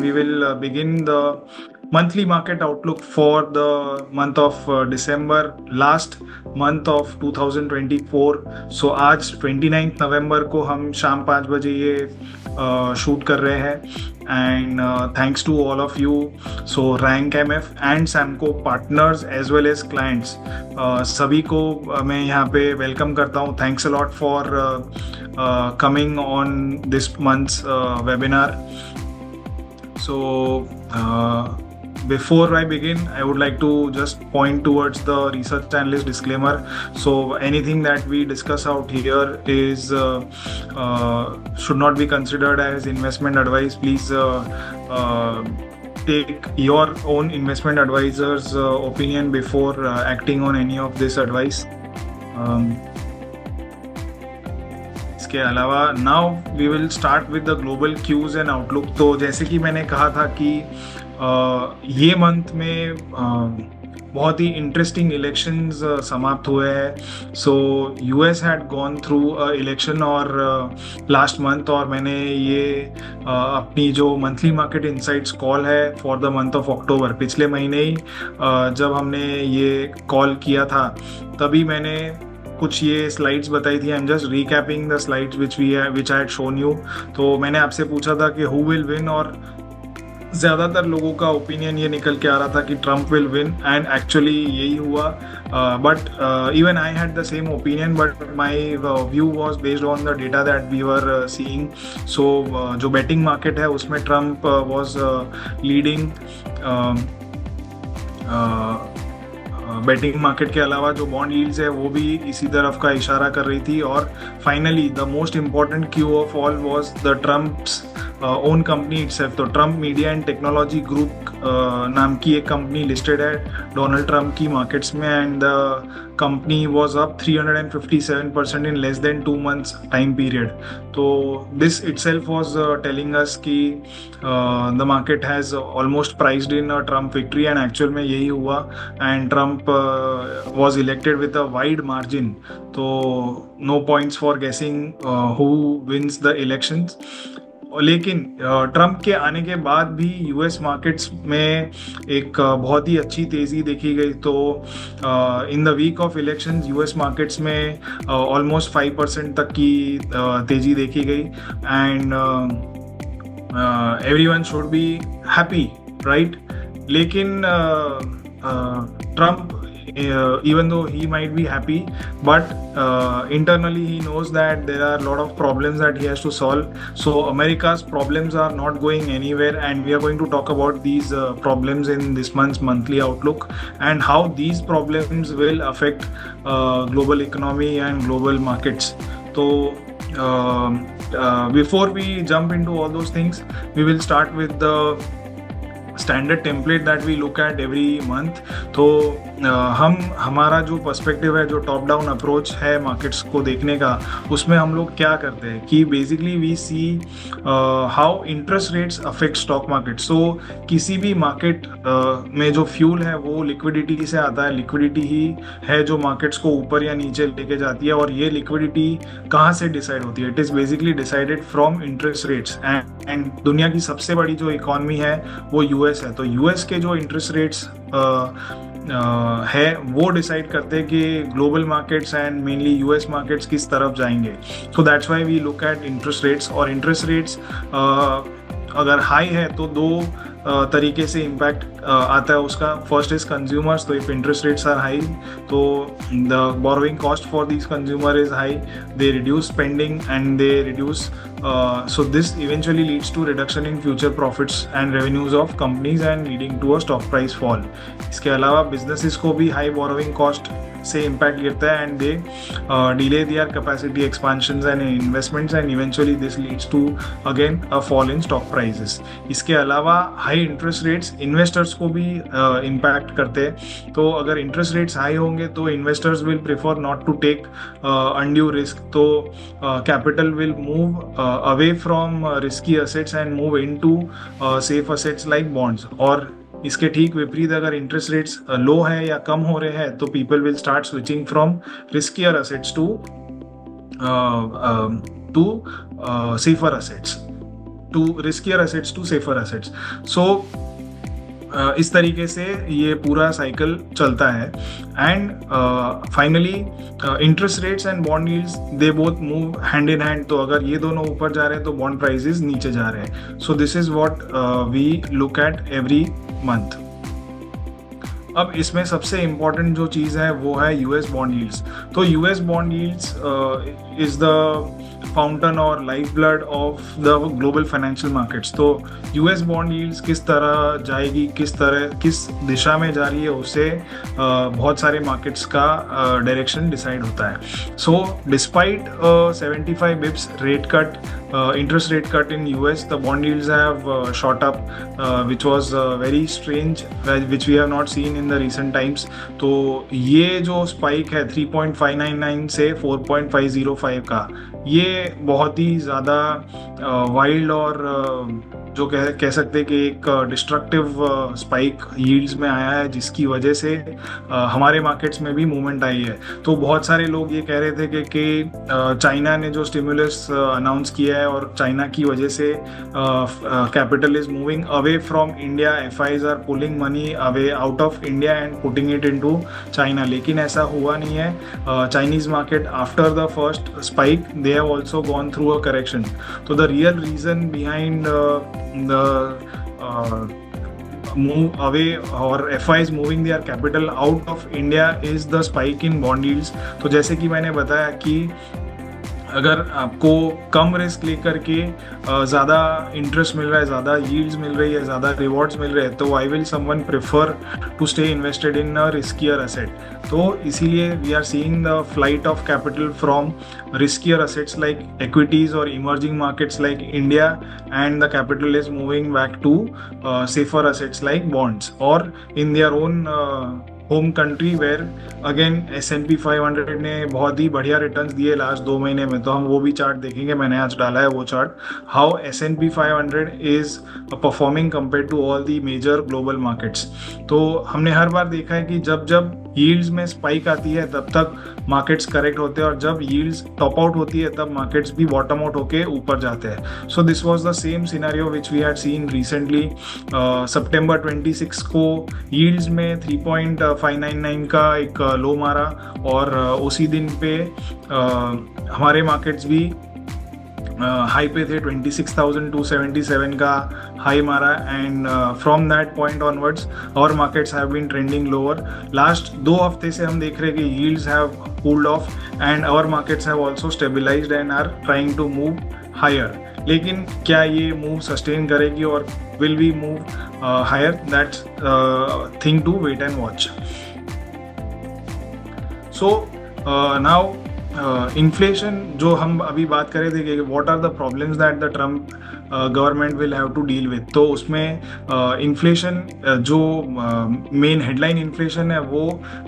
we will begin the monthly market outlook for the month of December, last month of 2024. So आज 29 नवंबर को हम शाम 5 बजे ये शूट कर रहे हैं. And thanks to all of you. So Rank MF and Samco partners as well as clients, सभी को मैं यहाँ पे वेलकम करता हूँ. Thanks a lot for coming on this month's webinar. So before I begin, I would like to just point towards the research analyst disclaimer. So anything that we discuss out here is should not be considered as investment advice. Please take your own investment advisor's opinion before acting on any of this advice. इसके अलावा now we will start with the global cues and outlook. तो जैसे कि मैंने कहा था कि ये मंथ में बहुत ही इंटरेस्टिंग इलेक्शंस समाप्त हुए हैं. So US had gone through election और लास्ट मंथ, और मैंने ये अपनी जो मंथली मार्केट इनसाइट्स कॉल है for the month of October, पिछले महीने ही जब हमने ये कॉल किया था तभी मैंने कुछ ये स्लाइड्स बताई थी. I am just रिकैपिंग the slides which I had shown you. तो मैंने आपसे पूछा था कि हु विल विन, और ज़्यादातर लोगों का ओपिनियन ये निकल के आ रहा था कि Trump will win, and actually यही हुआ. But even I had the same opinion, but my view was based on the data that we were seeing. So जो बेटिंग मार्केट है उसमें Trump was leading. Betting market के अलावा जो bond yields है वो भी इसी तरफ का इशारा कर रही थी. और finally the most important cue of all was the Trump's own company itself. तो Trump media and technology group नाम की एक कंपनी लिस्टेड है डोनाल्ड ट्रम्प की मार्केट्स में, and the company was up 357% in less than 2 months time period. तो this itself was telling us कि the market has almost priced in Trump victory, and actual में यही हुआ. And Trump was elected with a wide margin. तो no points for guessing who wins the elections. लेकिन Trump के आने के बाद भी यूएस मार्केट्स में एक बहुत ही अच्छी तेज़ी देखी गई. तो in the week of elections US markets में ऑलमोस्ट 5% तक की तेज़ी देखी गई. And everyone should be happy, right? लेकिन Trump, even though he might be happy, but internally he knows that there are a lot of problems that he has to solve. So America's problems are not going anywhere, and we are going to talk about these problems in this month's monthly outlook, and how these problems will affect global economy and global markets. So before we jump into all those things, we will start with the standard template that we look at every month. तो हमारा जो perspective है, जो top down approach है markets को देखने का, उसमें हम लोग क्या करते हैं कि basically we see how interest rates affect stock market. So किसी भी मार्केट में जो फ्यूल है वो लिक्विडिटी से आता है. लिक्विडिटी ही है जो मार्केट्स को ऊपर या नीचे लेके जाती है, और ये लिक्विडिटी कहाँ से डिसाइड होती है? It is basically decided from interest rates. And दुनिया की सबसे बड़ी जो इकॉनमी है वो यूएस है. तो यूएस के जो इंटरेस्ट रेट्स है वो डिसाइड करते हैं कि global markets and mainly US markets किस तरफ जाएंगे. So that's why we look at interest rates. और इंटरेस्ट रेट्स अगर हाई है तो दो तरीके से इम्पैक्ट आता है उसका. First is consumers. तो if interest rates are high तो the borrowing cost for this consumer is high, they reduce spending and they reduce. So this eventually leads to reduction in future profits and revenues of companies and leading to a stock price fall. इसके अलावा businesses को भी high borrowing cost से impact गिरता है, and they delay their capacity expansions and investments, and eventually this leads to again a fall in stock prices. इसके अलावा high interest rates investors को भी impact करते हैं. तो अगर interest rates high होंगे तो investors will prefer not to take undue risk. तो capital will move away from risky assets and move into safe assets like bonds. और इसके ठीक विपरीत अगर इंटरेस्ट रेट्स लो है या कम हो रहे हैं तो people will start switching from riskier assets to safer assets. To riskier assets to safer assets. So इस तरीके से ये पूरा साइकिल चलता है. And finally interest rates and bond yields they both move hand in hand. तो अगर ये दोनों ऊपर जा रहे हैं तो बॉन्ड प्राइसेस नीचे जा रहे हैं. So this is what we look at every month. अब इसमें सबसे इम्पॉर्टेंट जो चीज़ है वो है यूएस बॉन्ड यील्ड्स. तो US bond yields is the fountain और life blood of the global financial markets. तो यूएस बॉन्ड यील्ड्स किस तरह जाएगी, किस दिशा में जा रही है, उससे बहुत सारे मार्केट्स का डायरेक्शन डिसाइड होता है. So despite 75 Bips rate cut, interest rate cut in US, the bond yields have shot up, which was very strange, which we have not seen in the recent times. तो ये जो spike है 3.599 से 4.505 का, ये बहुत ही ज़्यादा वाइल्ड और जो कह सकते हैं कि एक डिस्ट्रक्टिव स्पाइक यील्ड्स में आया है, जिसकी वजह से हमारे मार्केट्स में भी मूवमेंट आई है. तो बहुत सारे लोग ये कह रहे थे कि चाइना ने जो स्टिमुलस अनाउंस किया है और चाइना की वजह से capital is moving away from India, FIIs are pulling money away out of India and putting it into China. लेकिन ऐसा हुआ नहीं है. Chinese market after the first spike they have also gone through a correction. तो the real reason behind the move away or FIs moving their capital out of India is the spike in bond yields. तो जैसे कि मैंने बताया कि अगर आपको कम risk लेकर के ज़्यादा इंटरेस्ट मिल रहा है, ज़्यादा यील्ड्स मिल रही है, ज़्यादा रिवॉर्ड्स मिल रहे हैं, तो I will someone prefer to stay invested in a riskier asset. तो इसीलिए we are seeing the flight of capital from riskier assets like equities और emerging markets like India, and the capital is moving back to safer assets like bonds और in their own home country, where again S&P 500 ने बहुत ही बढ़िया returns दिए last 2 महीने में. तो हम वो भी चार्ट देखेंगे, मैंने आज डाला है वो chart, how S&P 500 is performing compare to all the major global markets. तो हमने हर बार देखा है कि जब जब यील्ड्स में स्पाइक आती है तब तक मार्केट्स करेक्ट होते हैं, और जब यील्ड्स टॉप आउट होती है तब मार्केट्स भी बॉटम आउट होके ऊपर जाते हैं. So this was the same scenario which we had seen recently. सितंबर 26 को यील्ड्स में 3.599 का एक लो मारा, और उसी दिन पे हमारे मार्केट्स भी हाई पे थे. 26,277 का हाई मारा, and from that point onwards our markets have been trending lower. Last 2 हफ्ते से हम देख रहे हैं कि yields have cooled off and our markets have also stabilised and are trying to move higher. लेकिन क्या ये मूव सस्टेन करेगी और will we move higher? That's thing to wait and watch. So now inflation, जो हम अभी बात कर रहे थे कि what are the problems that the Trump government will have to deal with. तो उसमें इन्फ्लेशन जो मेन हेडलाइन इन्फ्लेशन है वो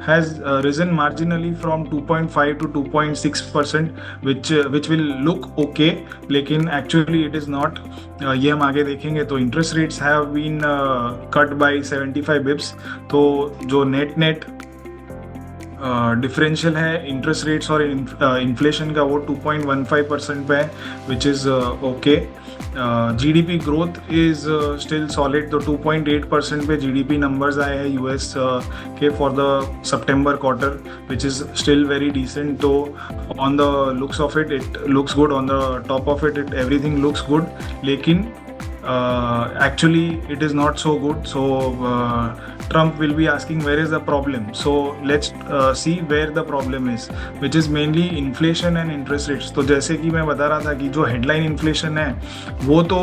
has risen marginally from 2.5 to 2.6%, which will look okay, लेकिन एक्चुअली इट इज़ नॉट. ये हम आगे देखेंगे. तो interest rates have been cut by 75 bips. तो जो नेट डिफरेंशियल है इंटरेस्ट रेट्स और इन्फ्लेशन का, वो 2.15% पे है, which is okay. GDP growth is still solid. तो 2.8% पे जीडीपी नंबर्स आए हैं यूएस के for the September quarter, which is still very decent. तो on the looks of it looks good, on the top of it everything looks good, लेकिन actually it is not so good. So Trump will be asking where is the problem. So let's see where the problem is, which is mainly inflation and interest rates. तो जैसे कि मैं बता रहा था कि जो हेडलाइन इन्फ्लेशन है वो तो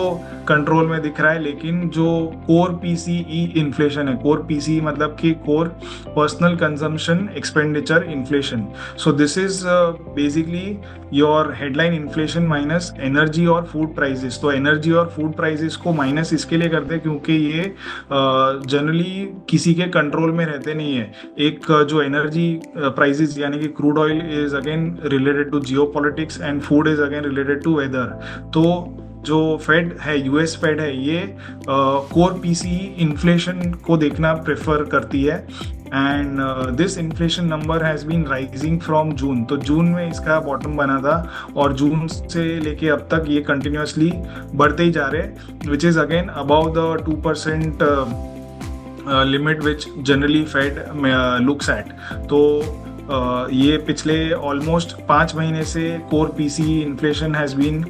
कंट्रोल में दिख रहा है, लेकिन जो कोर पीसीई इन्फ्लेशन है, कोर पीसीई मतलब कि core personal consumption expenditure inflation. So this is basically your headline inflation minus energy और फूड प्राइसेस. तो एनर्जी और फूड प्राइसेस को माइनस इसके लिए करते हैं क्योंकि ये जनरली किसी के कंट्रोल में रहते नहीं है. एक जो एनर्जी प्राइसेस यानी कि crude oil is again related to geopolitics and food is again related to weather. तो जो फेड है, यूएस फेड है, ये कोर पीसीई इन्फ्लेशन को देखना प्रेफर करती है. And this inflation number has been rising from June. तो जून में इसका बॉटम बना था और जून से लेके अब तक ये कंटिन्यूसली बढ़ते ही जा रहे, which is again above the 2% limit which generally Fed looks at. तो ये पिछले ऑलमोस्ट 5 महीने से core PC inflation has been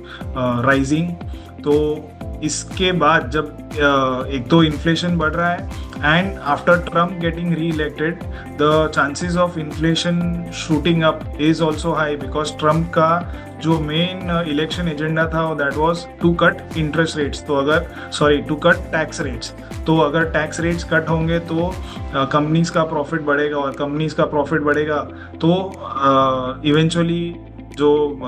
rising. तो इसके बाद जब एक तो इन्फ्लेशन बढ़ रहा है and after Trump getting reelected the chances of inflation shooting up is also high, because Trump का जो मेन इलेक्शन एजेंडा था that was to cut interest rates. तो अगर टू कट टैक्स रेट्स. तो अगर टैक्स रेट्स कट होंगे तो companies का प्रॉफिट बढ़ेगा और कंपनीज का प्रॉफिट बढ़ेगा तो इवेंचुअली जो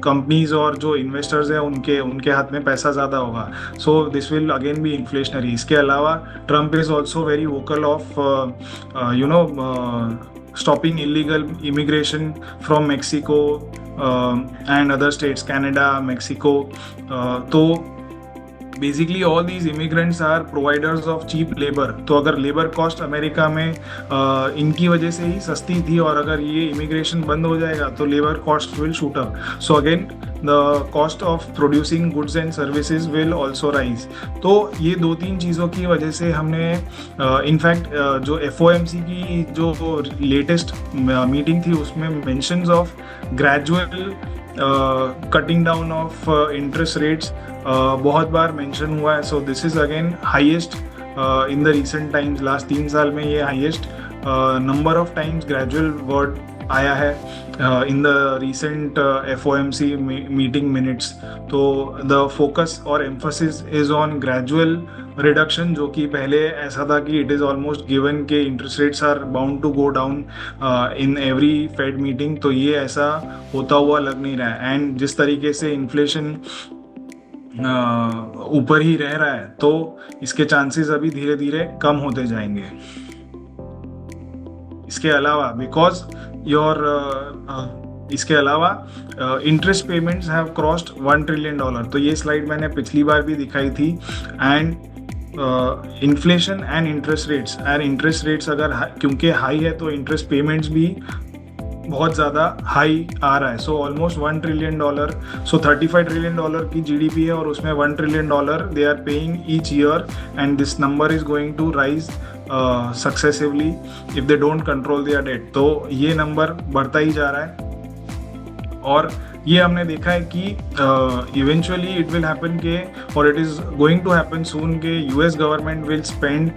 कंपनीज और जो इन्वेस्टर्स हैं उनके हाथ में पैसा ज़्यादा होगा. So this will again be inflationary. इसके अलावा Trump is also very vocal of stopping illegal immigration from Mexico and other states, Canada, Mexico. तो basically all these immigrants are providers of cheap labour. तो अगर labour cost America में इनकी वजह से ही सस्ती थी और अगर ये इमिग्रेशन बंद हो जाएगा तो labour cost will shoot up. So again the cost of producing goods and services will also rise. तो ये 2-3 चीज़ों की वजह से हमने इनफैक्ट जो FOMC की जो लेटेस्ट मीटिंग थी उसमें mentions of gradual cutting down of interest rates बहुत बार मेंशन हुआ है. So this is again highest in the recent times. Last 3 साल में ये highest number of times gradual word आया है in the recent FOMC meeting minutes. तो द फोकस और emphasis is on gradual reduction, जो कि पहले ऐसा था कि इट इज़ ऑलमोस्ट गिवन के interest rates are bound to go down in every fade meeting. तो ये ऐसा होता हुआ लग नहीं रहा है. एंड जिस तरीके से इन्फ्लेशन ऊपर ही रह रहा है तो इसके चांसेस अभी धीरे धीरे कम होते जाएंगे. इसके अलावा बिकॉज इसके अलावा interest payments have crossed $1 trillion. तो ये स्लाइड मैंने पिछली बार भी दिखाई थी. And inflation and interest rates अगर क्योंकि हाई है तो इंटरेस्ट पेमेंट्स भी बहुत ज़्यादा हाई आ रहा है. So almost $1 trillion. So $35 trillion की GDP है और उसमें $1 trillion they are paying each year and this number is going to rise successively if they don't control their debt. तो ये नंबर बढ़ता ही जा रहा है और ये हमने देखा है कि इवेंचुअली इट विल हैपन के और it is going to happen soon के US government will spend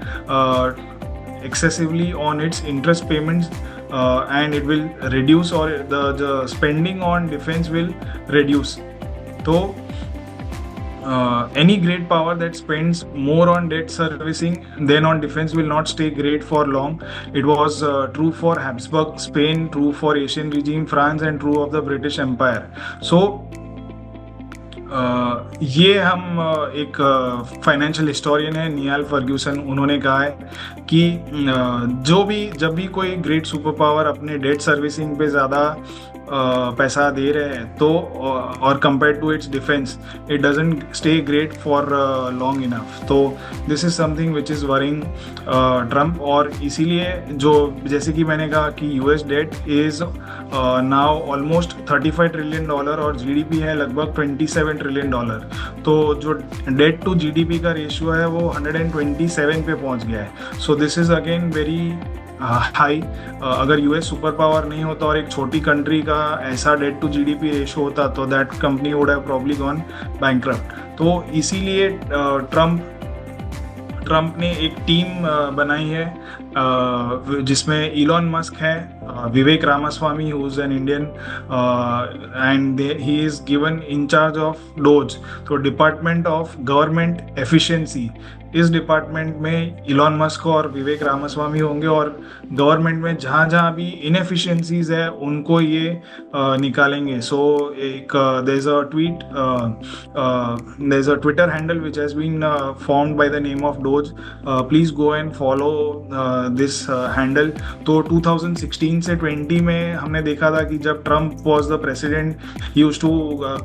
excessively on its interest payments and it will reduce or the spending on defense will reduce. So any great power that spends more on debt servicing than on defense will not stay great for long. It was true for Habsburg Spain, true for Asian regime France and true of the British Empire. So ये हम एक financial historian है Niall Ferguson, उन्होंने कहा है कि जब भी कोई ग्रेट सुपर पावर अपने डेट सर्विसिंग पे ज़्यादा पैसा दे रहे हैं तो और compare to its defence it doesn't stay great for long enough. तो this is something which is worrying Trump. और इसीलिए जो जैसे कि मैंने कहा कि US debt is now almost $35 trillion और GDP है लगभग $27 ट्रिलियन. तो जो डेट टू GDP का रेशियो है वो 127 पे पहुंच गया है. So this is again very high. अगर US सुपर पावर नहीं होता और एक छोटी कंट्री का ऐसा डेट टू GDP रेशियो होता तो that company would have probably gone bankrupt. तो इसीलिए ट्रम्प ने एक टीम बनाई है जिसमें इलॉन मस्क है, Vivek Ramaswamy who is an Indian and he is given in charge of DOGE. तो डिपार्टमेंट ऑफ गवर्नमेंट एफिशिएंसी, इस डिपार्टमेंट में इलॉन मस्क और विवेक रामास्वामी होंगे और गवर्नमेंट में जहाँ जहाँ भी इनएफिशिएंसीज है उनको ये निकालेंगे. सो एक there is a Twitter handle which has been formed by the name of DOGE. Please go and follow this handle. तो 2016 2018 से 20 में हमने देखा था कि जब Trump was the president, he used to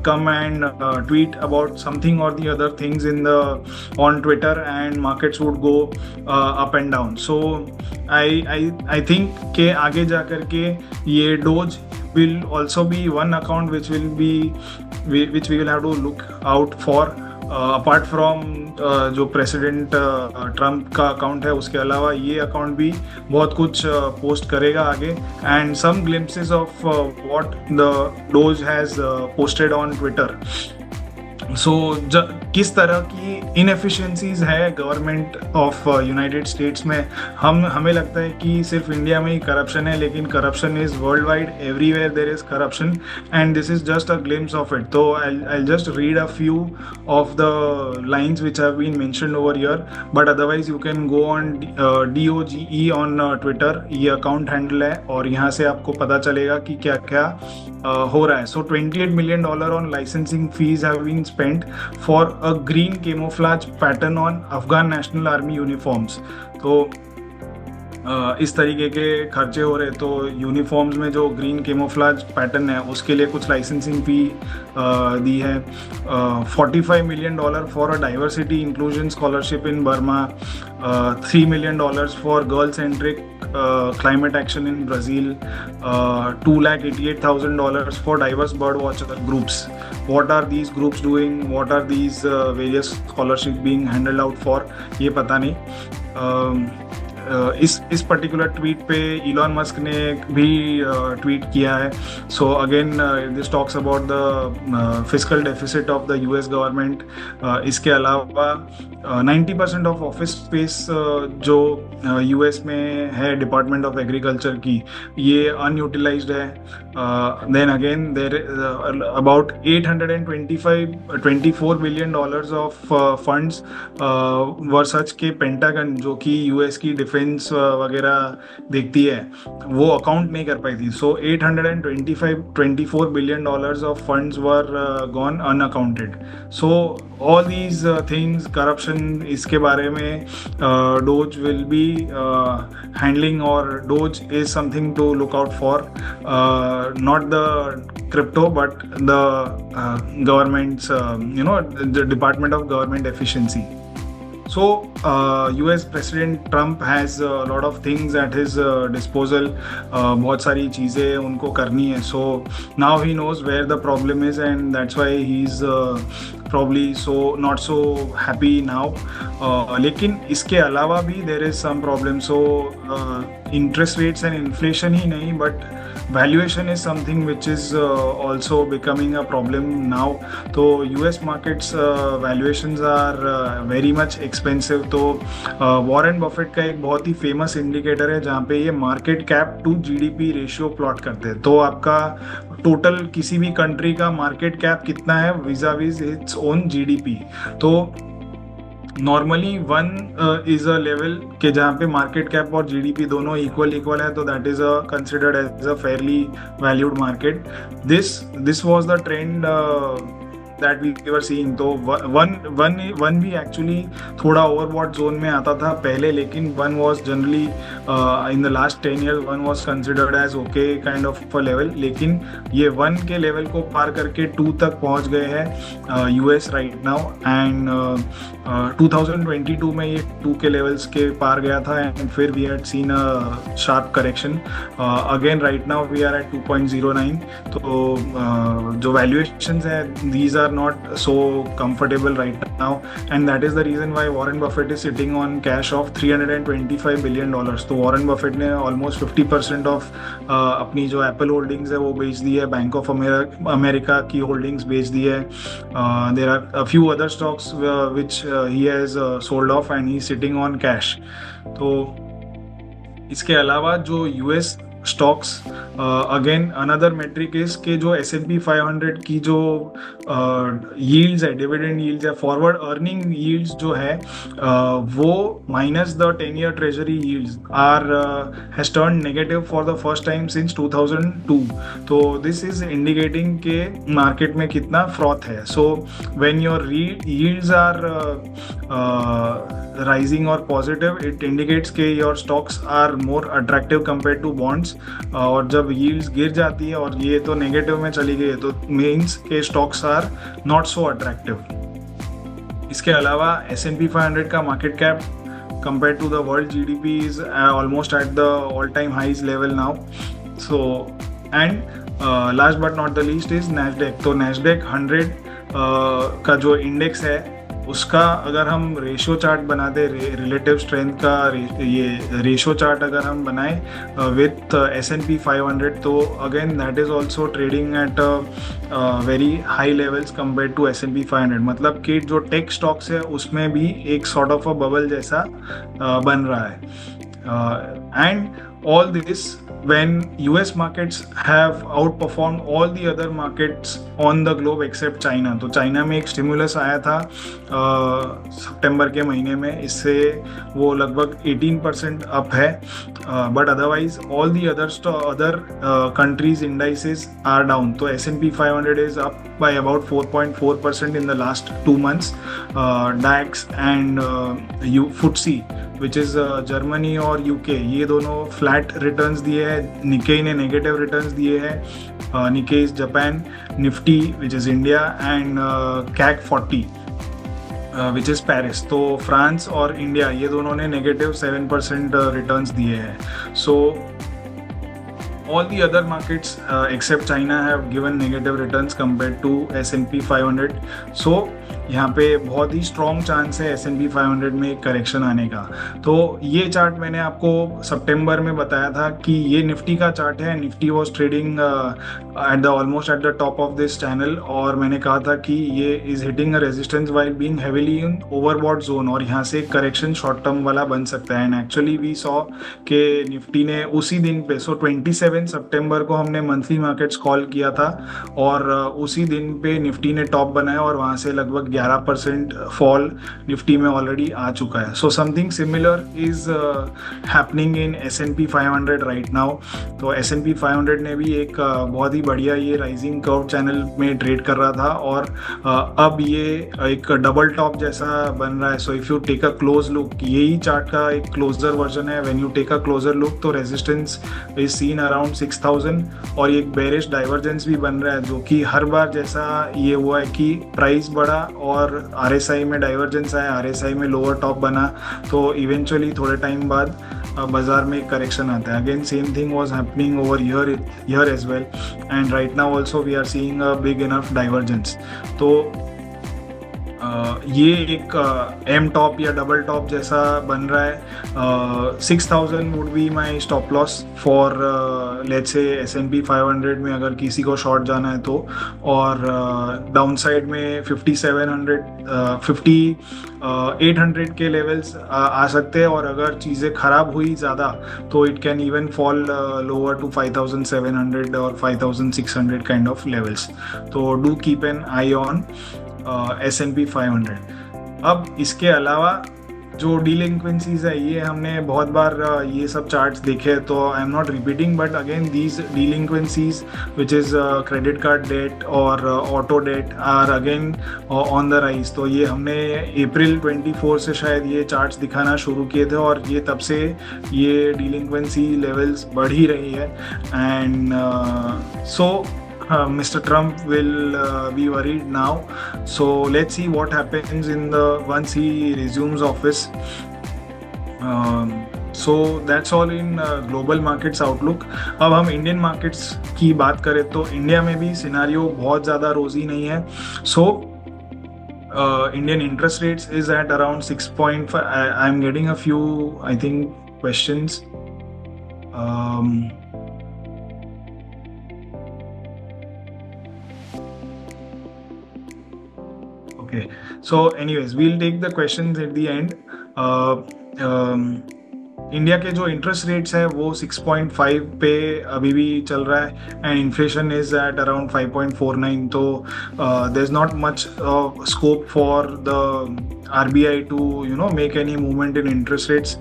come and tweet about something और the other things in the on Twitter and markets would go up and down. So I think के आगे जा करके ये DOGE will also be one account which we will have to look out for, apart from जो president Trump का account है, उसके अलावा ये अकाउंट भी बहुत कुछ पोस्ट करेगा आगे. And some glimpses of what the DOGE has posted on Twitter. So किस तरह की इनएफिशिएंसीज है गवर्नमेंट ऑफ यूनाइटेड स्टेट्स में. हमें लगता है कि सिर्फ इंडिया में ही करप्शन है, लेकिन corruption is world wide, everywhere there is corruption, and this is just a glimpse of it. तो I just read a few of the lines which have been mentioned over here, but otherwise you can go on DOGE on Twitter. ये account handle है और यहाँ से आपको पता चलेगा कि क्या क्या हो रहा है. So $28 million on licensing fees have been spent for a green camouflage pattern on Afghan National Army uniforms. तो इस तरीके के खर्चे हो रहे. तो यूनिफॉर्म्स में जो ग्रीन केमोफ्लाज पैटर्न है उसके लिए कुछ लाइसेंसिंग फ़ी दी है. $45 million for a diversity inclusion scholarship in Burma, $3 million for girl centric climate action in Brazil, $288,000 for diverse bird watcher groups. What are these groups doing? What are these various scholarships being handled out for? ये पता नहीं. इस particular tweet पे Elon Musk ने भी tweet किया है. So again this talks about the fiscal deficit of the US government. इसके अलावा 90% ऑफ ऑफिस स्पेस जो US में है डिपार्टमेंट ऑफ एग्रीकल्चर की, ये अनयूटिलाइज्ड है. Then again there about $824 billion of funds were such के पेंटागन, जो कि US की डिफेंस वगैरह देखती है, वो अकाउंट नहीं कर पाई थी. So $824 billion of funds were gone unaccounted. So all these things, corruption, इसके बारे में डोज विल बी हैंडलिंग, और DOGE is something to look out for, not the crypto but the government's the Department of Government Efficiency. So US President Trump has a lot of things at his disposal. बहुत सारी चीज़ें उनको करनी है. So now he knows where the problem is, and that's why he's probably not so happy now. लेकिन इसके अलावा भी there is some problem. So interest rates and inflation ही नहीं, but valuation is something which is also becoming a problem now. तो US markets valuations are very much expensive. तो Warren Buffett का एक बहुत ही फेमस इंडिकेटर है जहाँ पे ये market cap to GDP ratio plot करते हैं. तो आपका टोटल किसी भी कंट्री का मार्केट कैप कितना है विज़ाविज़ इट्स ओन GDP. तो नॉर्मली 1 इज अ लेवल के जहाँ पे मार्केट कैप और GDP दोनों इक्वल है, तो that is considered as a fairly valued market. This was the trend that we were seeing. तो वन भी एक्चुअली थोड़ा ओवरबॉट जोन में आता था पहले, लेकिन one was generally in the last 10 years one was considered as okay kind of a level. लेकिन ये 1 के लेवल को पार करके 2 तक पहुंच गए हैं US राइट नाउ. एंड 2022 में ये 2 के लेवल्स के पार गया था, एंड फिर we had seen a sharp correction. Again right now we are at 2.09. तो जो वैल्यूएशंस है, these are not so comfortable right now, and that is the reason why Warren Buffett is sitting on cash of $325 billion. तो Warren Buffett ने almost 50% of अपनी जो Apple holdings है वो बेच दी है, बैंक ऑफ अमेरिका की holdings बेच दी है. There are a few other stocks which he has sold off, and he is sitting on cash. तो इसके अलावा जो US stocks again another metric is के जो S&P 500 की जो यील्ड्स है, डिविडेंड यील्ड्स है, फॉरवर्ड अर्निंग यील्ड्स जो है, वो minus the 10-year treasury yields are has turn negative for the first time since 2002. तो दिस इज इंडिकेटिंग के मार्केट में कितना फ्रॉथ है. So when your yields are rising or positive, it indicates के your stocks are more attractive compared to bonds. और जब yields गिर जाती है और ये तो नेगेटिव में चली गई है तो means के stocks are not so attractive. इसके अलावा S&P 500 का market cap compared to the world GDP is almost at the all-time highs level now. So and last but not the least is Nasdaq. तो Nasdaq 100 का जो index है उसका अगर हम रेशियो चार्ट बनाते, रिलेटिव स्ट्रेंथ का ये रेशियो चार्ट अगर हम बनाए विथ S&P 500, तो again that is also trading at very high levels compare to S&P 500. मतलब कि जो टेक स्टॉक्स है उसमें भी एक सॉर्ट ऑफ अ बबल जैसा बन रहा है. And all this when US markets have outperformed all the other markets on the globe except China. तो चाइना में एक स्टिमुलस आया था सितंबर के महीने में, इससे वो लगभग 18% अप है. But otherwise all the other countries indices are down. तो S&P 500 is up by about 4.4% in the last 2 months. DAX and FTSE which is Germany और UK, ये दोनों फ्लैट रिटर्न्स दिए हैं. निकेई ने नेगेटिव रिटर्न्स दिए हैं. Nikkei is Japan, Nifty which is India and CAC 40 which is Paris. तो France और इंडिया ये दोनों ने नेगेटिव 7% रिटर्न्स दिए हैं. सो all the other markets except China have given negative returns compared to S&P 500. So यहाँ पे बहुत ही स्ट्रॉन्ग चांस है S&P 500 में एक करेक्शन आने का. तो ये चार्ट मैंने आपको सितंबर में बताया था कि ये निफ्टी का चार्ट है. Nifty was trading at the almost at the top of this channel और मैंने कहा था कि ये is hitting a resistance while being heavily in overbought zone और यहाँ से एक करेक्शन शॉर्ट टर्म वाला बन सकता है. एंड एक्चुअली वी सॉ के निफ्टी ने उसी दिन पे, सो 27 सितंबर को हमने मंथली मार्केट्स कॉल किया था और उसी दिन पे निफ्टी ने टॉप बनाया और वहाँ से लगभग 11% फॉल निफ्टी में ऑलरेडी आ चुका है. So something similar is happening in S&P 500 right now. तो S&P 500 ने भी एक बहुत ही बढ़िया ये राइजिंग कर्व चैनल में ट्रेड कर रहा था और अब ये एक डबल टॉप जैसा बन रहा है. So if you take a close look, यही चार्ट का एक क्लोजर वर्जन है. When you take a closer look तो रेजिस्टेंस इज सीन अराउंड 6000 और एक बेरिश डाइवर्जेंस भी बन रहा है जो कि हर बार जैसा ये हुआ है कि प्राइस बढ़ा और RSI में डाइवर्जेंस आया, RSI में लोअर टॉप बना तो इवेंचुअली थोड़े टाइम बाद बाजार में एक करेक्शन आता है. Again same thing was happening over here as well and right now also we are seeing a big enough divergence. तो ये एक एम टॉप या डबल टॉप जैसा बन रहा है. 6000 would be my stop loss for let's say S&P 500 में अगर किसी को शॉर्ट जाना है तो. और डाउन साइड में 5800 के लेवल्स आ सकते हैं और अगर चीज़ें ख़राब हुई ज़्यादा तो it can even fall lower to 5700 और 5600 काइंड ऑफ लेवल्स. तो do keep an eye on S&P 500. अब इसके अलावा जो डीलिंक्वेंसीज है ये हमने बहुत बार ये सब चार्ट्स देखे तो I am not repeating but again these delinquencies which is credit card debt और auto debt are again on the rise. तो ये हमने अप्रैल 24 से शायद ये चार्ट्स दिखाना शुरू किए थे और ये तब से ये डीलिंक्वेंसी लेवल्स बढ़ ही रही है. And so Mr. Trump will be worried now. So let's see what happens once he resumes office. So that's all in global markets outlook. अब हम इंडियन मार्केट्स की बात करें तो इंडिया में भी सिनारियो बहुत ज़्यादा रोजी नहीं है. So Indian interest rates is at around 6.5. I'm getting a few, I think, questions. Okay, so anyways, we'll take the questions at the end. India के जो इंटरेस्ट रेट्स है वो 6.5 पे अभी भी चल रहा है and inflation is at around 5.49, तो there is not much scope for the RBI to make any movement in interest rates.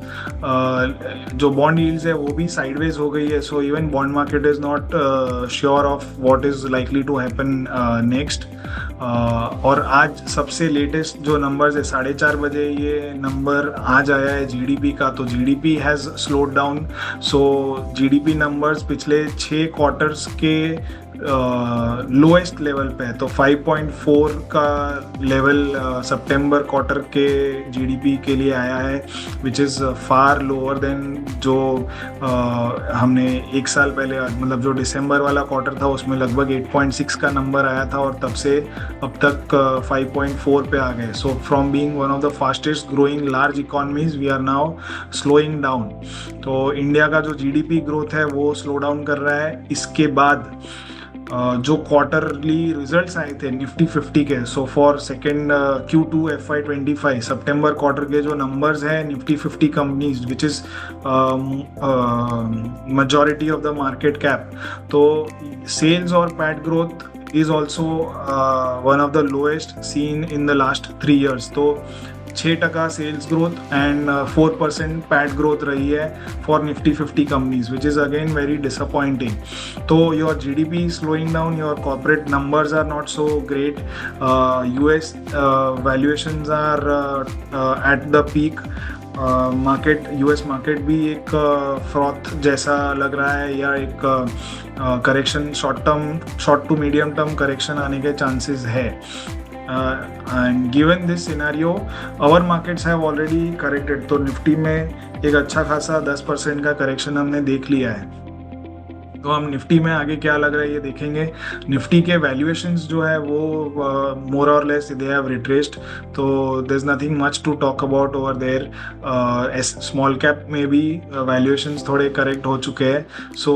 जो बॉन्ड यील्ड्स है वो भी साइडवेज हो गई है, so even bond market is not sure of what is likely to happen next. और आज सबसे लेटेस्ट जो नंबर्स है 4:30 बजे ये नंबर आज आया है जीडीपी का, तो GDP has slowed down. So GDP numbers पिछले 6 क्वार्टर्स के लोएस्ट लेवल पे है, तो 5.4 का लेवल सितंबर क्वार्टर के जीडीपी के लिए आया है, which is far lower than जो हमने एक साल पहले, मतलब जो दिसंबर वाला क्वार्टर था उसमें लगभग 8.6 का नंबर आया था और तब से अब तक 5.4 पे आ गए. So from being one of the fastest growing large economies we are now slowing down. तो इंडिया का जो जीडीपी ग्रोथ है वो स्लो डाउन कर रहा है. इसके बाद जो क्वार्टरली रिजल्ट्स आए थे निफ्टी 50 के, so for second Q2 FY25 September quarter के जो नंबर्स हैं Nifty 50 companies which is majority of the market cap, तो सेल्स और PAT growth is also one of the lowest seen in the last 3 years. तो 6% sales growth and 4% PAT growth रही है for Nifty 50 companies, which is again very disappointing. तो your GDP is slowing down, your corporate numbers are not so great, US valuations are at the peak. Market US market भी एक froth जैसा लग रहा है, या एक correction short to medium term correction आने के चांसेस है. And given this scenario our markets have already corrected. तो निफ्टी में एक अच्छा खासा 10% का करेक्शन हमने देख लिया है. तो हम निफ्टी में आगे क्या लग रहा है ये देखेंगे. निफ्टी के वैल्यूएशंस जो है वो मोर और लेस दे हैव रिट्रेस्ड, तो there is nothing much to talk about over there. Small cap में भी वैल्यूएशंस थोड़े करेक्ट हो चुके हैं, सो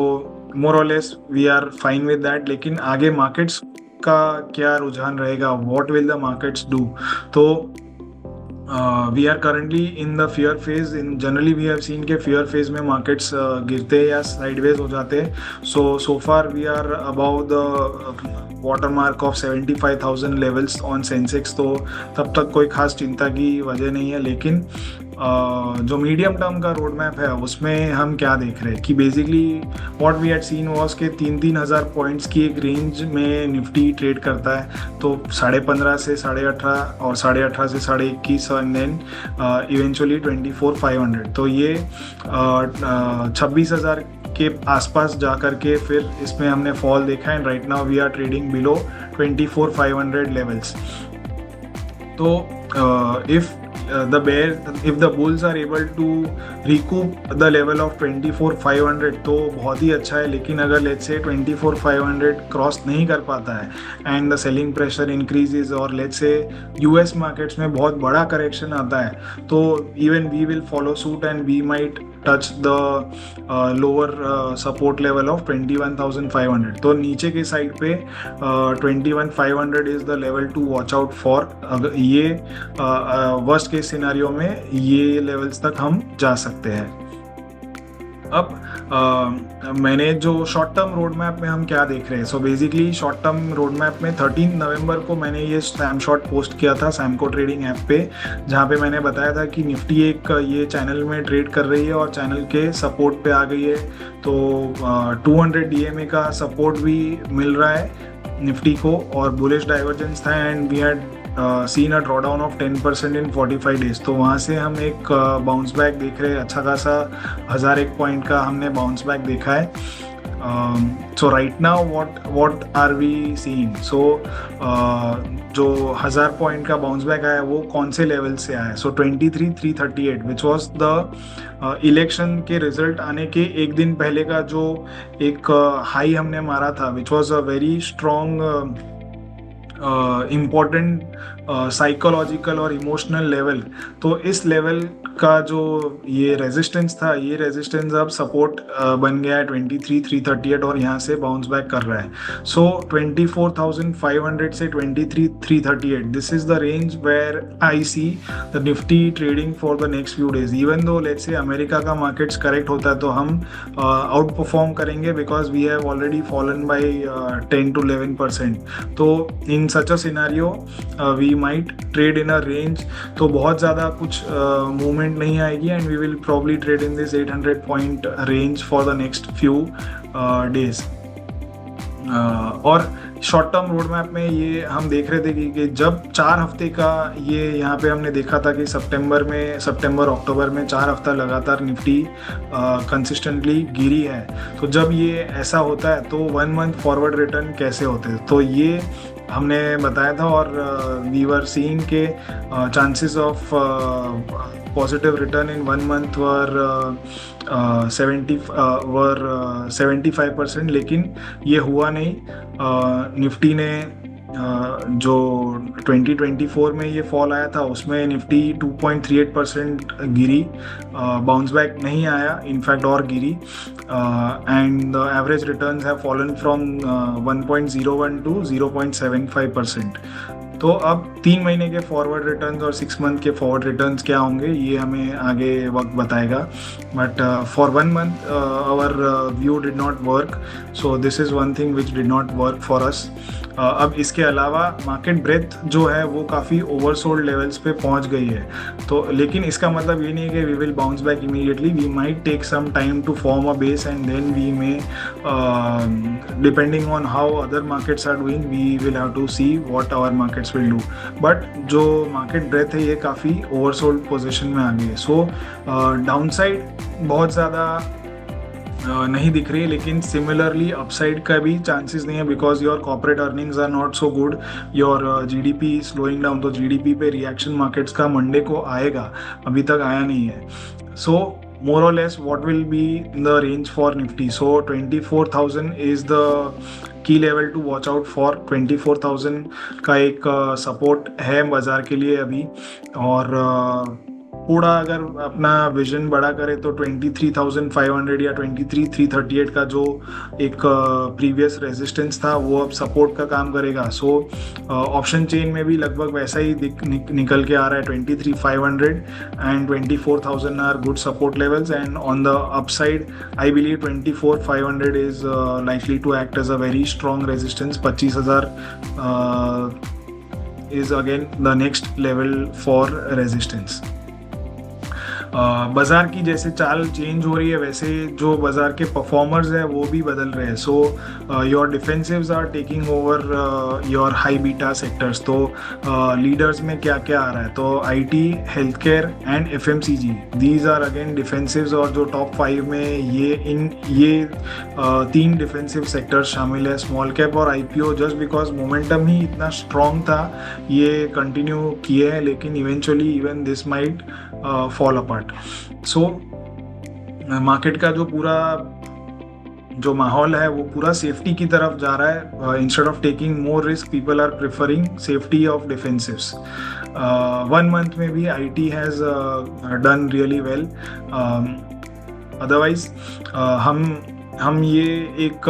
मोर और less we are fine with that. लेकिन आगे मार्केट्स का क्या रुझान रहेगा, what will the markets do. तो we are currently in the fear phase. In generally we have seen के फियर फेज में मार्केट्स गिरते या साइडवेज हो जाते हैं. So far we are above the water mark of 75,000 levels on Sensex, तो तब तक कोई खास चिंता की वजह नहीं है. लेकिन जो मीडियम टर्म का रोड मैप है उसमें हम क्या देख रहे हैं कि basically what we had seen was के 3,000 पॉइंट्स की एक रेंज में निफ्टी ट्रेड करता है. तो 15.5 से 18.5 और 18.5 से 21.5 एंड देन इवेंचुअली 24,500. तो ये 26,000 के आसपास जा कर के फिर इसमें हमने फॉल देखा है. Right now we are trading below 24,500 levels. तो if the bulls are able to recoup the level of 24,500 तो बहुत ही अच्छा है. लेकिन अगर let's say 24,500 क्रॉस नहीं कर पाता है and the selling pressure increases, और let's say US markets में बहुत बड़ा करेक्शन आता है, तो even we will follow suit and we might touch the lower support level of 21,500. तो नीचे के साइड पे 21,500 is the level to watch out for. ये वर्स्ट केस सिनेरियो में ये लेवल्स तक हम जा सकते हैं. अब मैंने जो शॉर्ट टर्म रोड मैप में हम क्या देख रहे हैं. So basically short term road map में 13 नवंबर को मैंने ये स्नैपशॉट पोस्ट किया था सैमको ट्रेडिंग ऐप पे, जहाँ पे मैंने बताया था कि निफ्टी एक ये चैनल में ट्रेड कर रही है और चैनल के सपोर्ट पे आ गई है. तो 200 DMA का सपोर्ट भी मिल रहा है निफ्टी को, और बुलिश डाइवर्जेंस था and we had seen a drawdown of 10% in 45 days. तो वहाँ से हम एक बाउंस बैक देख रहे हैं. अच्छा खासा 1001 पॉइंट का हमने बाउंस बैक देखा है. So right now what are we seeing. So जो 1000 पॉइंट का बाउंस बैक आया वो कौन से लेवल से आया. सो 23,338 विच वॉज द इलेक्शन के रिजल्ट आने के एक दिन पहले का जो एक हाई हमने मारा था, which was a very strong important psychological और इमोशनल लेवल, तो इस लेवल का जो ये रेजिस्टेंस था, ये रेजिस्टेंस अब सपोर्ट बन गया है 23,338 और यहाँ से बाउंस बैक कर रहा है। सो 24,500 से 23,338, this is the range where I see the Nifty trading for the next few days. Even though let's say America का मार्केट्स करेक्ट होता है तो हम आउट परफॉर्म करेंगे because we have already fallen by 10 to 11%। तो in such a scenario we might trade in a range, तो बहुत ज़्यादा कुछ मूवमेंट नहीं आएगी and we will probably trade in this 800 point range for the next few days. और short term road map में ये हम देख रहे थे कि जब 4 हफ्ते का ये यहाँ पे हमने देखा था कि सितंबर अक्टूबर में 4 हफ्ता लगातार निफ्टी कंसिस्टेंटली गिरी है, तो जब ये ऐसा होता है तो 1 मंथ फॉरवर्ड रिटर्न कैसे होते हैं, तो ये हमने बताया था और वी वर सीइंग के chances of positive return in 1 month were 75%, लेकिन ये हुआ नहीं। निफ्टी ने जो 2024 में ये फॉल आया था उसमें निफ्टी 2.38% गिरी, बाउंस बैक नहीं आया, इनफैक्ट और गिरी, and the average returns have fallen from 1.01 to 0.75%। तो अब 3 महीने के फॉरवर्ड रिटर्न्स और 6 मंथ के फॉरवर्ड रिटर्न्स क्या होंगे ये हमें आगे वक्त बताएगा, but for 1 month our view did not work, so this is one thing which did not work for us. अब इसके अलावा मार्केट ब्रेथ जो है वो काफ़ी ओवरसोल्ड लेवल्स पे पहुंच गई है, तो लेकिन इसका मतलब ये नहीं है कि we will bounce back immediately, we might take some time to form a base and then we may, depending on how other markets are doing, we will have to see what our markets will do. But जो market breadth है ये काफ़ी oversold position में आ गई है, सो downside बहुत ज़्यादा नहीं दिख रही है, लेकिन सिमिलरली अपसाइड का भी चांसेस नहीं है because your corporate earnings are not so good, your GDP slowing down, तो जीडीपी पे रिएक्शन मार्केट्स का मंडे को आएगा, अभी तक आया नहीं है। So more or less what will be the range for Nifty, so 24,000 is the की level to watch out for. 24,000 का एक सपोर्ट है बाज़ार के लिए अभी, और थोड़ा अगर अपना विजन बड़ा करे तो 23,500 या 23,338 का जो एक प्रीवियस रेजिस्टेंस था वो अब सपोर्ट का काम करेगा। सो ऑप्शन चेन में भी लगभग वैसा ही निकल के आ रहा है, 23,500 and 24,000 are good support levels, and on the upside I believe 24,500 is likely to act as a very strong resistance. 25,000 is again the next level for resistance. बाज़ार की जैसे चाल चेंज हो रही है वैसे जो बाज़ार के परफॉर्मर्स हैं वो भी बदल रहे हैं। So your defensives are taking over your high beta sectors. तो लीडर्स में क्या क्या आ रहा है, तो IT, health care and FMCG, these are again defensives, और जो टॉप 5 में ये 3 डिफेंसिव सेक्टर्स शामिल है। स्मॉल कैप और आईपीओ जस्ट बिकॉज मोमेंटम ही इतना स्ट्रॉन्ग था ये कंटिन्यू किए हैं, लेकिन eventually even this might fall apart. So market का जो पूरा जो माहौल है वो पूरा सेफ्टी की तरफ जा रहा है। Instead of taking more risk, people are preferring safety of defensives. 1 month में भी IT has done really well. Otherwise हम ये एक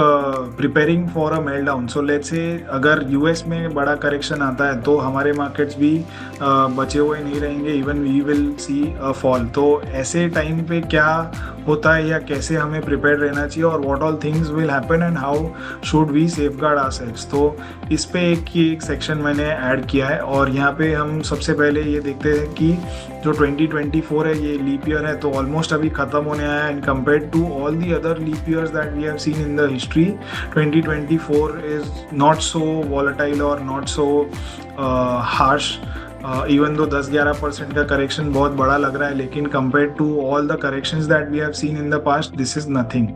preparing for a meltdown. So let's say अगर यूएस में बड़ा करेक्शन आता है तो हमारे मार्केट्स भी बचे हुए नहीं रहेंगे, even we will see a fall. तो ऐसे टाइम पे क्या होता है या कैसे हमें प्रिपेयर रहना चाहिए, और what all things will happen and how should we safeguard ourselves, तो इस पे एक सेक्शन मैंने ऐड किया है। और यहाँ पे हम सबसे पहले ये देखते हैं कि जो 2024 है ये लीप ईयर है, तो ऑलमोस्ट अभी ख़त्म होने आया है। And compared to all the other leap years that we have seen in the history, 2024 is not so volatile or not so harsh, even though 10-11% का करेक्शन बहुत बड़ा लग रहा है, लेकिन compared to all the corrections that we have seen in the past, this is nothing.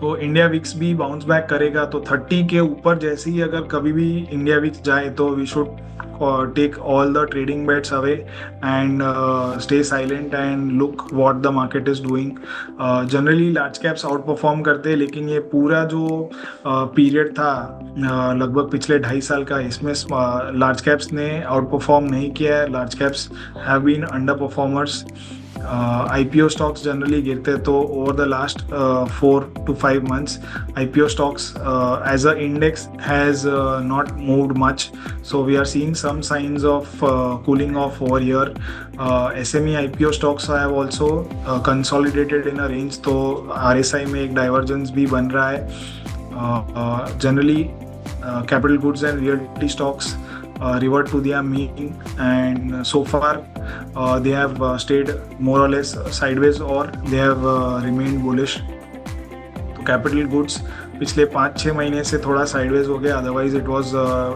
तो India VIX भी bounce back करेगा, तो 30 के ऊपर जैसे ही अगर कभी भी इंडिया विक्स जाए तो we should take all the trading bets away and stay silent and look what the market is doing. Generally large caps outperform करते हैं, लेकिन ये पूरा जो पीरियड था लगभग पिछले 2.5 साल का, इसमें लार्ज कैप्स ने आउट परफॉर्म नहीं किया है। Large caps have been underperformers. IPO stocks generally गिरते, तो over the last 4 to 5 months IPO stocks as a index has not moved much, so we are seeing some signs of cooling off over here. SME IPO stocks have also consolidated in a range, तो RSI में एक divergence भी बन रहा है। Generally capital goods and realty stocks revert to their mean, and so far they have stayed more or less sideways or they have remained bullish. तो capital goods पिछले 5-6 महीने से थोड़ा साइडवेज हो गया, otherwise it was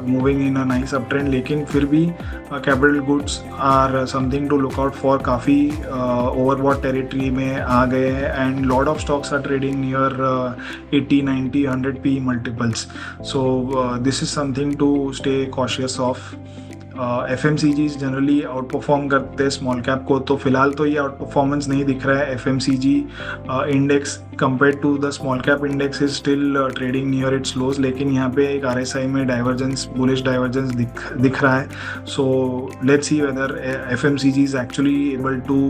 moving in a nice up trend, लेकिन फिर भी capital goods are something to look out for. काफ़ी ओवरबॉट टेरिटरी में आ गए हैं and lot of stocks are trading near 80, 90, 100 P multiples, so this is something to stay cautious of. FMCGs generally outperform करते हैं small cap को, तो फिलहाल तो ये आउट परफॉर्मेंस नहीं दिख रहा है। FMCG index compare to the small cap index is still trading near its lows, लेकिन यहाँ पे एक RSI में डाइवर्जेंस, बुलिश डाइवर्जेंस दिख रहा है। So let's see whether FMCG is actually able to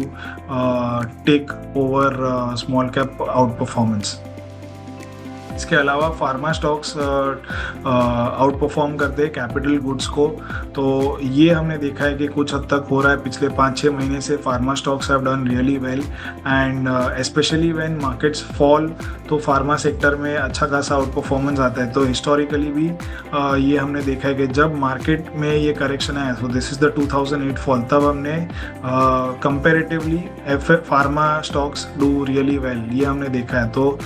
take over small cap outperformance. इसके अलावा फार्मा स्टॉक्स आउट परफॉर्म करते हैं कैपिटल गुड्स को, तो ये हमने देखा है कि कुछ हद तक हो रहा है। पिछले 5-6 महीने से pharma stocks have done really well, and specially when markets fall तो फार्मा सेक्टर में अच्छा खासा आउट परफॉर्मेंस आता है। तो हिस्टोरिकली भी ये हमने देखा है कि जब मार्केट में ये करेक्शन आया, सो दिस इज द 2008 फॉल, तब हमने comparatively pharma stocks do really well, ये हमने देखा है। तो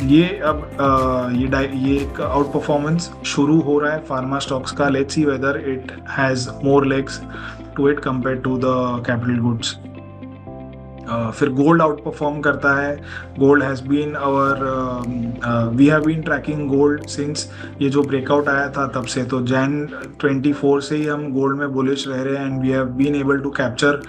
ये अब ये एक आउट परफॉर्मेंस शुरू हो रहा है फार्मा स्टॉक्स का। Let's see whether it has more legs to it compare to the capital goods. फिर गोल्ड आउट परफॉर्म करता है। Gold has been we have been tracking gold since ये जो ब्रेकआउट आया था तब से, तो Jan 24 से ही हम गोल्ड में बुलिश रह रहे हैं, and we have been able to capture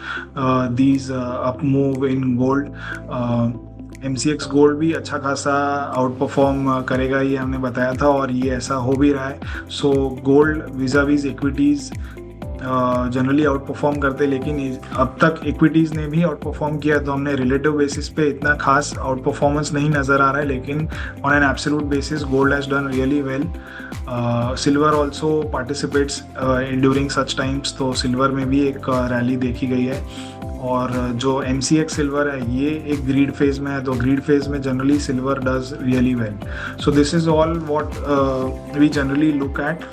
these up move in gold. MCX gold भी अच्छा खासा आउट परफॉर्म करेगा, ये हमने बताया था, और ये ऐसा हो भी रहा है। So gold vis-a-vis equities generally outperform करते, लेकिन अब तक इक्विटीज़ ने भी आउट परफॉर्म किया, तो हमने रिलेटिव बेसिस पे इतना खास आउट परफॉर्मेंस नहीं नज़र आ रहा है, लेकिन on an absolute basis gold has done really well. Silver also participates during such times, तो सिल्वर में भी एक रैली देखी गई है। और जो MCX सिल्वर है ये एक ग्रीड फेज में है, तो ग्रीड फेज में generally silver does really well. So this is all what we generally look at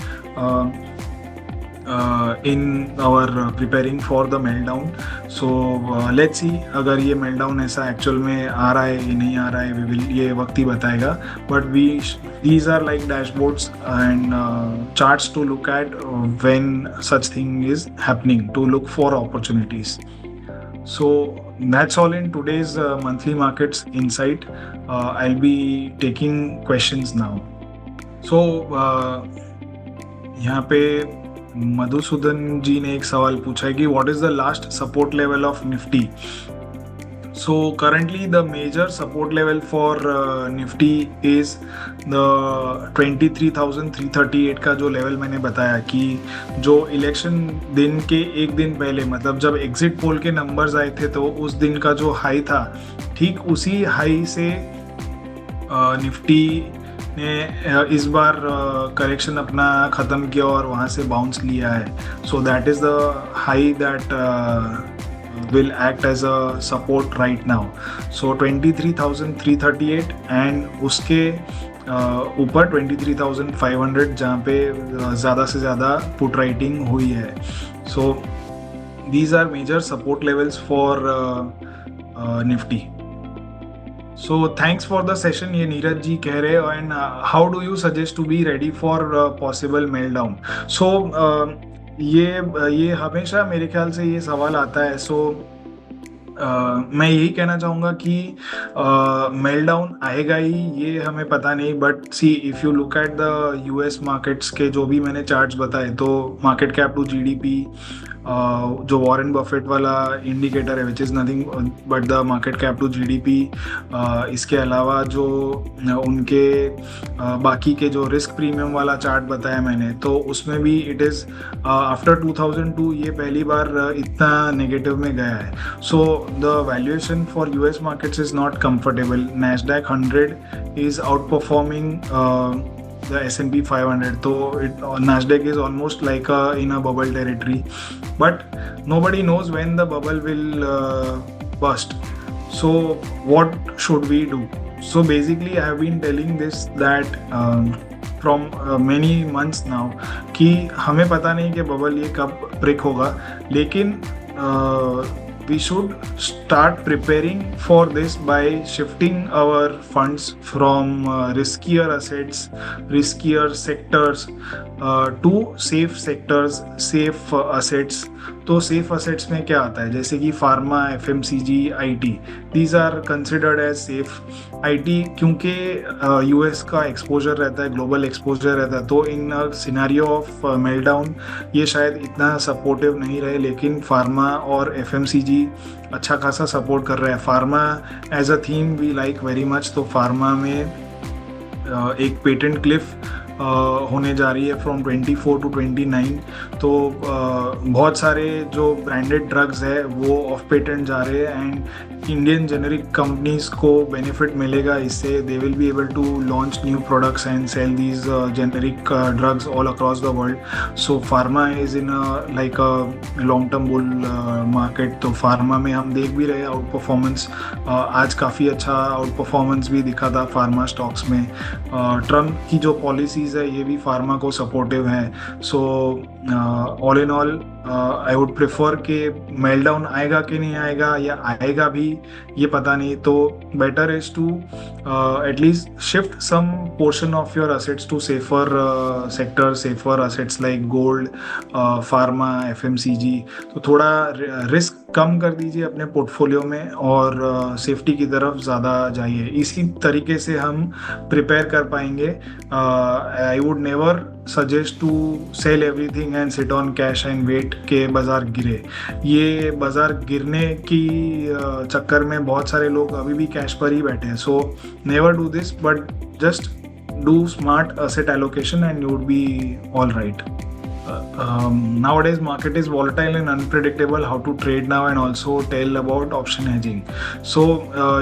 in our preparing for the meltdown. So let's see अगर ये meltdown ऐसा actual में आ रहा है या नहीं आ रहा है, we will, ये वक्त ही बताएगा। But these are like dashboards and charts to look at when such thing is happening, to look for opportunities. So that's all in today's monthly markets insight. I'll be taking questions now. So यहाँ पे मधुसूदन जी ने एक सवाल पूछा है कि what is the last support level of Nifty. So currently the major support level for Nifty is the 23,338 का जो लेवल मैंने बताया, कि जो इलेक्शन दिन के एक दिन पहले, मतलब जब एग्जिट पोल के नंबर्स आए थे, तो उस दिन का जो हाई था, ठीक उसी हाई से निफ्टी ने इस बार करेक्शन अपना ख़त्म किया और वहाँ से बाउंस लिया है। So that is the high that will act as a support right now. So 23,338 and उसके ऊपर 23,500 जहाँ पे ज़्यादा से ज़्यादा पुट राइटिंग हुई है। So these are major support levels for Nifty. So thanks for the session, ये नीरज जी कह रहे हैं, and how do you suggest to be ready for possible meltdown? So ये हमेशा मेरे ख्याल से ये सवाल आता है। So मैं यही कहना चाहूँगा कि मेल्टडाउन आएगा ही, ये हमें पता नहीं, but see if you look at the US markets के जो भी मैंने चार्ट्स बताए, तो मार्केट कैप टू जीडीपी, जो वॉरेन बफेट वाला इंडिकेटर है, which is nothing but the market cap to GDP, इसके अलावा जो उनके बाकी के जो रिस्क प्रीमियम वाला चार्ट बताया मैंने, तो उसमें भी इट इज़ आफ्टर 2002 ये पहली बार इतना नेगेटिव में गया है. So the valuation for US markets is not comfortable. Nasdaq 100 is outperforming the S&P 500. So Nasdaq is almost like in a bubble territory. But nobody knows when the bubble will burst. So what should we do? So basically I have been telling this that from many months now कि हमें पता नहीं कि bubble ये कब break होगा, लेकिन we should start preparing for this by shifting our funds from riskier assets, riskier sectors to safe sectors, safe assets. तो सेफ असेट्स में क्या आता है, जैसे कि pharma, FMCG, IT, these are considered as safe. IT क्योंकि US का exposure रहता है, ग्लोबल एक्सपोजर रहता है, तो इन सिनेरियो ऑफ मेल्टडाउन ये शायद इतना सपोर्टिव नहीं रहे, लेकिन फार्मा और एफएमसीजी अच्छा खासा सपोर्ट कर रहा है. Pharma as a theme we like very much. तो फार्मा में एक पेटेंट क्लिफ होने जा रही है फ्रॉम 24 to 29. तो बहुत सारे जो ब्रांडेड ड्रग्स है वो ऑफ पेटेंट जा रहे हैं, एंड इंडियन जेनेरिक कंपनीज को बेनिफिट मिलेगा इससे. They will be able to launch new products and sell these generic drugs all across the world. So pharma is in like a long term bull market. तो pharma में हम देख भी रहे out performance. आज काफ़ी अच्छा आउट परफॉर्मेंस भी दिखा था फार्मा स्टॉक्स में. ट्रम्प की जो पॉलिसीज़ है ये भी फार्मा को सपोर्टिव है. So all in all I would prefer कि मेल्टडाउन आएगा कि नहीं आएगा, या आएगा भी ये पता नहीं, तो better is to at least shift some portion of your assets to safer sector, safer assets like gold, pharma, FMCG. तो थोड़ा रिस्क कम कर दीजिए अपने पोर्टफोलियो में और सेफ्टी की तरफ ज़्यादा जाइए. इसी तरीके से हम प्रिपेयर कर पाएंगे. I would never suggest to sell everything and sit on cash and wait के बाज़ार गिरे. ये बाज़ार गिरने की चक्कर में बहुत सारे लोग अभी भी कैश पर ही बैठे हैं. So never do this, but just do smart asset allocation and you would be all right. Nowadays market is volatile and unpredictable. How to trade now, and also tell about option hedging. So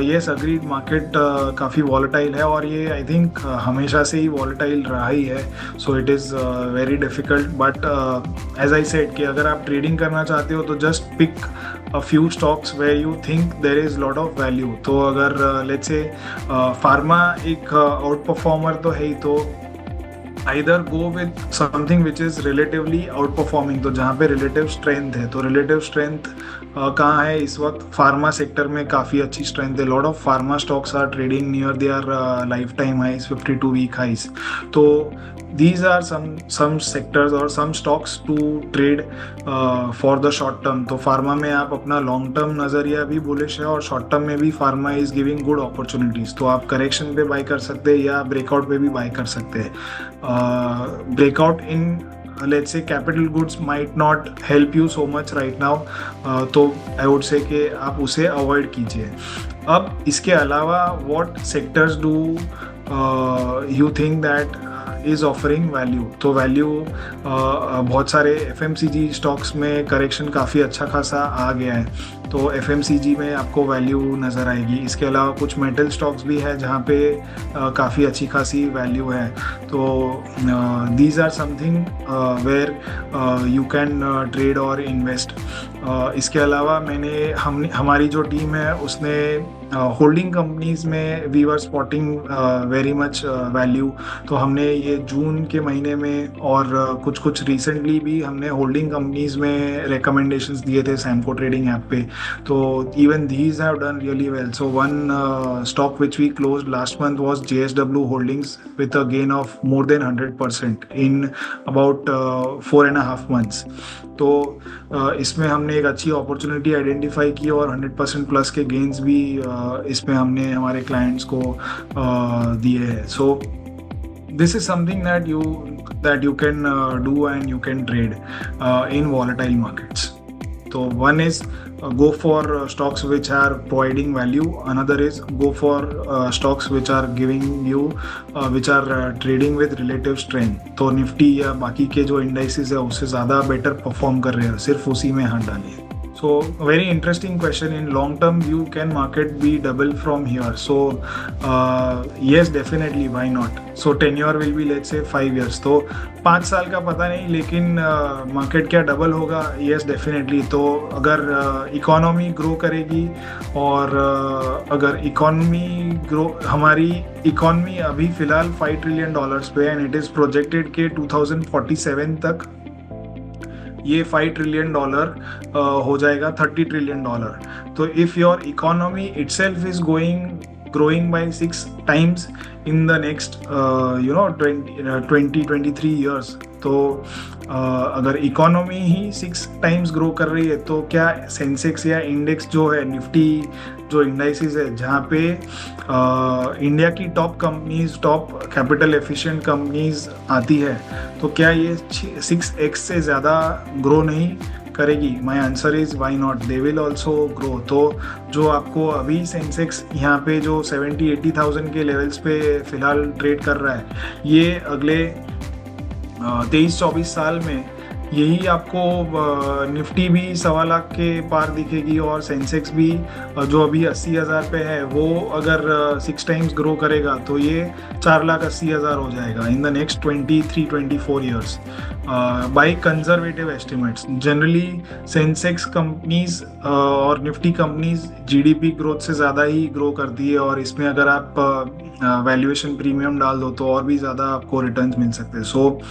yes, agreed, market काफ़ी volatile है, और ये I think हमेशा से ही volatile रहा ही है. So it is very difficult, but as I said कि अगर आप trading करना चाहते हो तो just pick a few stocks where you think there is lot of value. तो अगर let's say pharma एक out performer तो है ही, तो either go with something which is relatively outperforming. तो जहाँ पे relative strength है, तो relative strength कहाँ है इस वक्त? फार्मा सेक्टर में काफ़ी अच्छी स्ट्रेंथ है. Lot of pharma stocks are trading near their lifetime highs, 52 week highs. तो these are some sectors or some stocks to trade for the short term. तो फार्मा में आप अपना लॉन्ग टर्म नज़रिया भी बुलिश है, और शॉर्ट टर्म में भी pharma is giving good opportunities. तो आप करेक्शन पे बाय कर सकते हैं या ब्रेकआउट पे भी बाय कर सकते हैं. Breakout in let's say capital goods might not help you so much right now. तो I would say कि आप उसे अवॉइड कीजिए. अब इसके अलावा what sectors do you think that is offering value? तो वैल्यू बहुत सारे एफएमसीजी स्टॉक्स में करेक्शन काफ़ी अच्छा खासा आ गया है, तो एफएमसीजी में आपको वैल्यू नज़र आएगी. इसके अलावा कुछ मेटल स्टॉक्स भी है जहाँ पे काफ़ी अच्छी खासी वैल्यू है. तो these are something where you can trade और इन्वेस्ट. इसके अलावा हमारी जो टीम है उसने होल्डिंग कंपनीज में we were spotting very much value. तो हमने ये जून के महीने में और कुछ रिसेंटली भी हमने होल्डिंग कंपनीज में रिकमेंडेशंस दिए थे सैमको ट्रेडिंग ऐप पे. तो even these have done really well. So one stock which we close last month was JSW Holdings with a gain of more than 100% in about 4.5 months. तो इसमें हमने एक अच्छी अपॉर्चुनिटी आइडेंटिफाई की और 100% plus के गेन्स भी इसमें हमने हमारे क्लाइंट्स को दिए हैं. सो this is something that you can do and you can trade in volatile markets. So one is go for stocks which are providing value. Another is go for stocks which are giving you which are trading with relative strength. तो Nifty या बाकी के जो indices है उससे ज़्यादा better perform कर रहे हैं, सिर्फ उसी में हाथ डालिए. So very interesting question. In long term view, can market be double from here? So yes, definitely, why not? So tenure will be let's say 5 years. तो 5 साल का पता नहीं, लेकिन मार्केट क्या डबल होगा? Yes, definitely. तो अगर इकोनॉमी ग्रो करेगी और अगर इकोनॉमी ग्रो, हमारी इकोनॉमी अभी फ़िलहाल $5 ट्रिलियन पे है एंड इट इज़ प्रोजेक्टेड के 2047 तक ये $5 ट्रिलियन हो जाएगा $30 ट्रिलियन. तो if your economy itself is growing by 6 times in the next 23 years, तो अगर इकोनॉमी ही 6 times ग्रो कर रही है तो क्या सेंसेक्स या इंडेक्स जो है, निफ्टी जो इंडाइसिस है जहाँ पे इंडिया की top companies, top capital efficient companies आती है, तो क्या ये 6x से ज़्यादा ग्रो नहीं करेगी? My answer is why not, they will also grow. तो जो आपको अभी सेंसेक्स यहाँ पे जो 70-80,000 के लेवल्स पे फ़िलहाल ट्रेड कर रहा है, ये अगले 23-24 साल में यही आपको निफ्टी भी 1.25 लाख के पार दिखेगी और सेंसेक्स भी जो अभी 80,000 पे है वो अगर 6 टाइम्स ग्रो करेगा तो ये 4,80,000 हो जाएगा in the next 23-24 years by conservative estimates. Generally Sensex companies और निफ्टी कंपनीज जीडीपी ग्रोथ से ज़्यादा ही ग्रो करती है और इसमें अगर आप वैल्यूएशन प्रीमियम डाल दो तो और भी ज़्यादा आपको रिटर्न्स मिल सकते हैं. So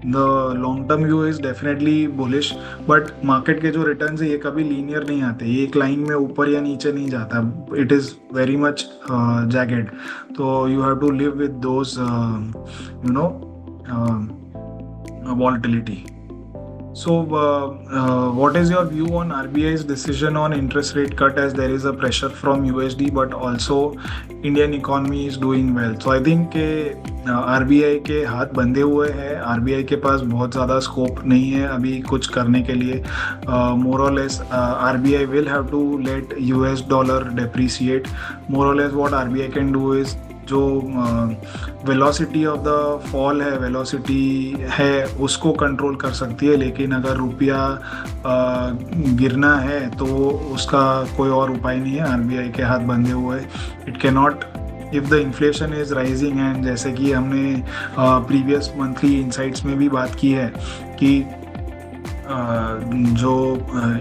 the long term view is definitely bullish, but market के जो रिटर्न्स है ये कभी लीनियर नहीं आते, ये एक लाइन में ऊपर या नीचे नहीं जाता. It is very much jagged. तो you have to live with those volatility. So what is your view on RBI's decision on interest rate cut, as there is a pressure from USD but also Indian economy is doing well? So I think RBI के हाथ बंधे हुए हैं, RBI के पास बहुत ज़्यादा scope नहीं है अभी कुछ करने के लिए. more or less RBI will have to let US dollar depreciate. More or less what RBI can do is जो वेलोसिटी ऑफ द फॉल है, वेलोसिटी है उसको कंट्रोल कर सकती है, लेकिन अगर रुपया गिरना है तो उसका कोई और उपाय नहीं है. आरबीआई के हाथ बंधे हुए. It can not, if the inflation is rising, and जैसे कि हमने प्रीवियस मंथली इनसाइट्स में भी बात की है कि जो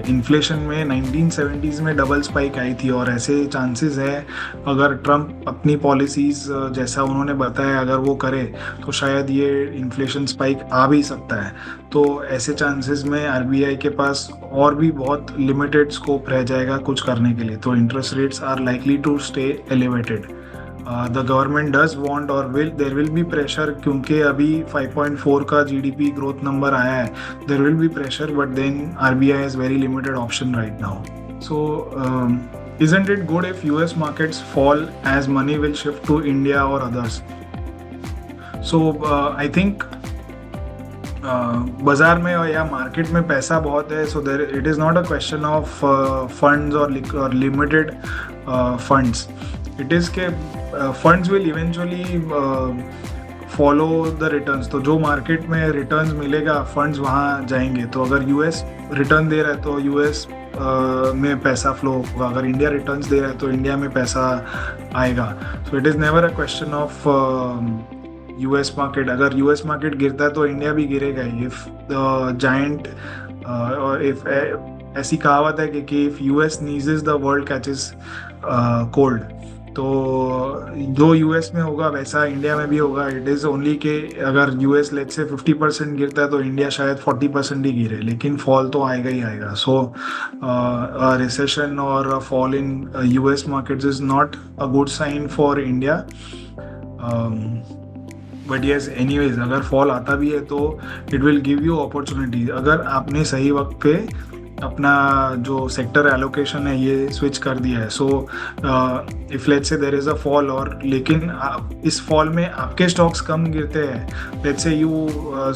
इन्फ्लेशन में 1970s में डबल स्पाइक आई थी और ऐसे चांसेस है अगर ट्रम्प अपनी पॉलिसीज़ जैसा उन्होंने बताया अगर वो करे तो शायद ये इन्फ्लेशन स्पाइक आ भी सकता है. तो ऐसे चांसेस में आरबीआई के पास और भी बहुत लिमिटेड स्कोप रह जाएगा कुछ करने के लिए. तो interest rates are likely to stay elevated. The government does want or there will be pressure, क्योंकि अभी 5.4 का GDP growth number आया है. There will be pressure, but then RBI has very limited option right now. So isn't it good if US markets fall as money will shift to India or others? So I think बाज़ार में या market में पैसा बहुत है. So there it is not a question of funds और limited funds. It is के funds will eventually follow the returns. तो जो मार्केट में रिटर्न्स मिलेगा फंड्स वहाँ जाएंगे. तो अगर यूएस रिटर्न दे रहा है तो यूएस में पैसा फ्लो होगा, अगर इंडिया रिटर्न्स दे रहा है तो इंडिया में पैसा आएगा. So it is never a question of US market. अगर यूएस मार्केट गिरता है तो इंडिया भी गिरेगा. इफ द जायंट, इफ ऐसी कहावत है कि if US नीजेस the world catches cold. तो जो यूएस में होगा वैसा इंडिया में भी होगा. इट इज़ ओनली के अगर यूएस लेट्स से 50% गिरता है तो इंडिया शायद 40% ही गिरे, लेकिन फॉल तो आएगा ही आएगा. सो रिसेशन और fall in US markets is not a good sign for India. But yes anyways अगर फॉल आता भी है तो it will give you opportunity अगर आपने सही वक्त पे अपना जो सेक्टर एलोकेशन है ये स्विच कर दिया है. So if let's say there is a fall और लेकिन इस फॉल में आपके स्टॉक्स कम गिरते हैं, let's say you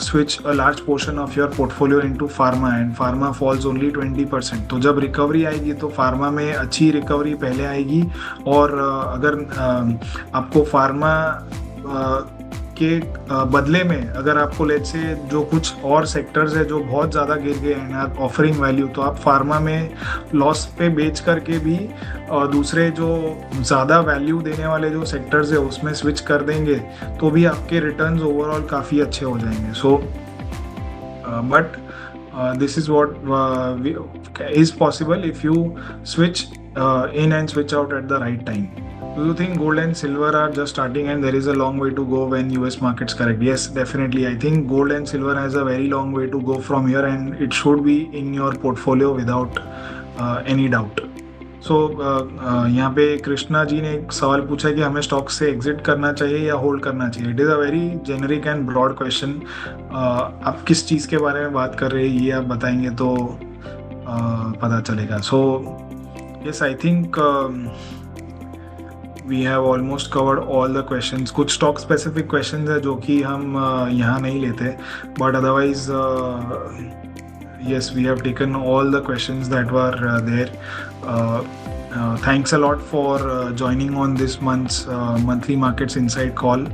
switch a large portion of your portfolio into pharma and pharma falls only 20%. तो जब रिकवरी आएगी तो फार्मा में अच्छी रिकवरी पहले आएगी. और अगर आपको फार्मा के बदले में अगर आपको लेट से जो कुछ और सेक्टर्स है जो बहुत ज़्यादा गिर गए हैं आप ऑफरिंग वैल्यू, तो आप फार्मा में लॉस पे बेच करके भी दूसरे जो ज़्यादा वैल्यू देने वाले जो सेक्टर्स है उसमें स्विच कर देंगे तो भी आपके रिटर्न्स ओवरऑल काफ़ी अच्छे हो जाएंगे. So but this is what is possible if you switch in and switch out at the right time. Do you think gold and silver are just starting and there is a long way to go when US markets correct? Yes, definitely. I think gold and silver has a very long way to go from here and it should be in your portfolio without any doubt. सो यहाँ पे कृष्णा जी ने एक सवाल पूछा कि हमें stock से exit करना चाहिए या होल्ड करना चाहिए. It is a very generic and broad question. आप किस चीज़ के बारे में बात कर रहे हैं ये आप बताएंगे तो पता चलेगा. So yes I think we have almost covered all the questions. कुछ स्टॉक स्पेसिफिक क्वेश्चंस है जो कि हम यहाँ नहीं लेते but otherwise yes, we have taken all the questions that were there. Thanks a lot for joining on this month's monthly markets insight call.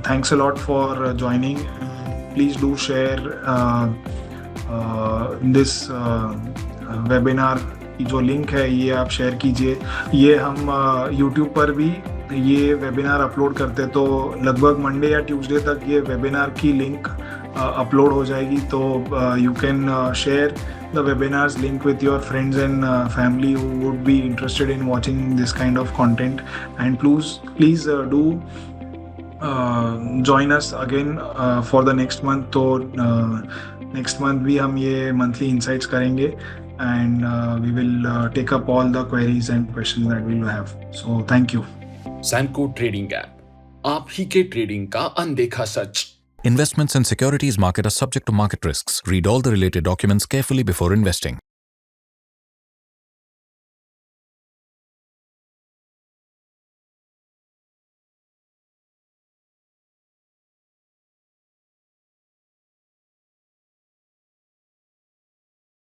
Thanks a lot for joining. Please do share this webinar की जो link है ये आप share कीजिए. ये हम YouTube पर भी ये वेबिनार अपलोड करते तो लगभग मंडे या ट्यूसडे तक ये वेबिनार की लिंक अपलोड हो जाएगी. तो you can share the webinars link with your friends and family who would be interested in watching this kind of content and please do join us again for the next month. तो next month भी हम ये monthly insights करेंगे and we will take up all the queries and questions that we will have. So thank you. Samco Trading App, आप ही के trading का अनदेखा सच. Investments and securities market are subject to market risks. Read all the related documents carefully before investing.